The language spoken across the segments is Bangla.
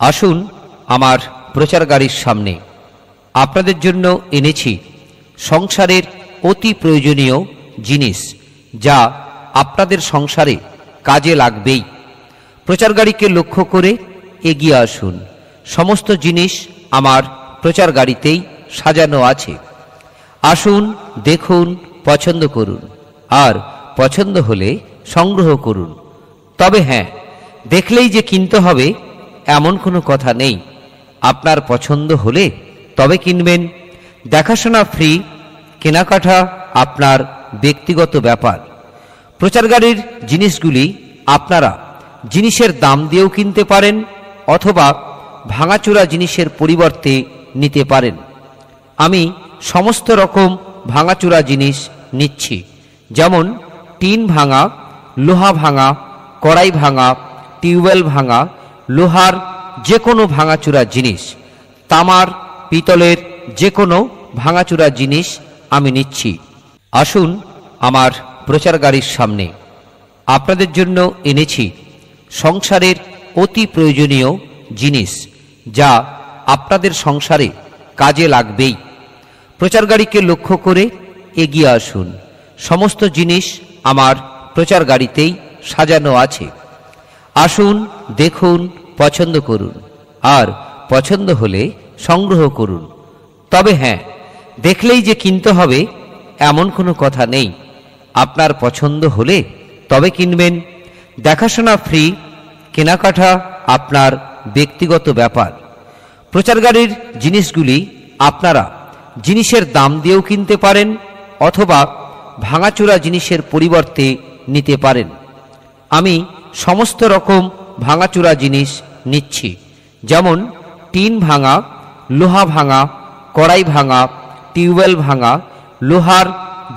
আসুন আমার প্রচার গাড়ির সামনে আপনাদের জন্য এনেছি সংসারের অতি প্রয়োজনীয় জিনিস, যা আপনাদের সংসারে কাজে লাগবেই। প্রচার গাড়িকে লক্ষ্য করে এগিয়ে আসুন। সমস্ত জিনিস আমার প্রচার গাড়িতেই সাজানো আছে। আসুন, দেখুন, পছন্দ করুন, আর পছন্দ হলে সংগ্রহ করুন। তবে হ্যাঁ, দেখলেই যে কিনতে হবে এমন কোনো কথা নেই। আপনার পছন্দ হলে তবে কিনবেন। দেখাশোনা ফ্রি, কেনাকাটা আপনার ব্যক্তিগত ব্যাপার। প্রচার গাড়ির জিনিসগুলি আপনারা জিনিসের দাম দিয়েও কিনতে পারেন, অথবা ভাঙাচোরা জিনিসের পরিবর্তে নিতে পারেন। আমি সমস্ত রকম ভাঙাচোরা জিনিস নিচ্ছি, যেমন টিন ভাঙা, লোহা ভাঙা, কড়াই ভাঙা, টিউবওয়েল ভাঙা, লোহার যে কোনো ভাঙাচোরা জিনিস, তামার, পিতলের যে কোনো ভাঙাচোরা জিনিস আমি নিচ্ছি। আসুন আমার প্রচার গাড়ির সামনে আপনাদের জন্য এনেছি সংসারের অতি প্রয়োজনীয় জিনিস, যা আপনাদের সংসারে কাজে লাগবেই। প্রচার গাড়িকে লক্ষ্য করে এগিয়ে আসুন। সমস্ত জিনিস আমার প্রচার গাড়িতেই সাজানো আছে। আসুন, দেখুন, পছন্দ করুন, আর পছন্দ হলে সংগ্রহ করুন। তবে হ্যাঁ, দেখলেই যে কিনতে হবে এমন কোনো কথা নেই। আপনার পছন্দ হলে তবে কিনবেন। দেখাশোনা ফ্রি, কেনাকাটা আপনার ব্যক্তিগত ব্যাপার। প্রচার গাড়ির জিনিসগুলি আপনারা জিনিসের দাম দিয়েও কিনতে পারেন, অথবা ভাঙাচোরা জিনিসের পরিবর্তে নিতে পারেন। আমি সমস্ত রকম ভাঙাচোরা জিনিস নিচ্ছি, যেমন টিন ভাঙা, লোহা ভাঙা, কড়াই ভাঙা, টিউবওয়েল ভাঙা, লোহার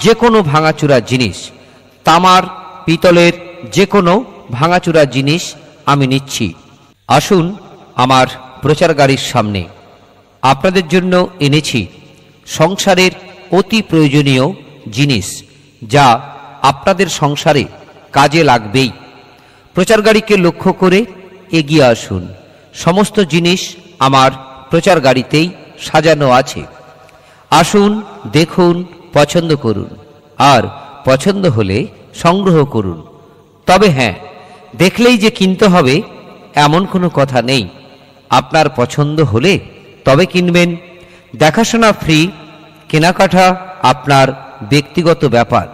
যে কোনো ভাঙাচোরা জিনিস, তামার, পিতলের যে কোনো ভাঙাচোরা জিনিস আমি নিচ্ছি। আসুন আমার প্রচার গাড়ির সামনে আপনাদের জন্য এনেছি সংসারের অতি প্রয়োজনীয় জিনিস, যা আপনাদের সংসারে কাজে লাগবেই। প্রচার গাড়িকে লক্ষ্য করে এগিয়ে আসুন। সমস্ত জিনিস আমার প্রচার গাড়িতেই সাজানো আছে। আসুন, দেখুন, পছন্দ করুন, আর পছন্দ হলে সংগ্রহ করুন। তবে হ্যাঁ, দেখলেই যে কিনতে হবে এমন কোনো কথা নেই। আপনার পছন্দ হলে তবে কিনবেন। দেখাশোনা ফ্রি, কেনাকাটা আপনার ব্যক্তিগত ব্যাপার।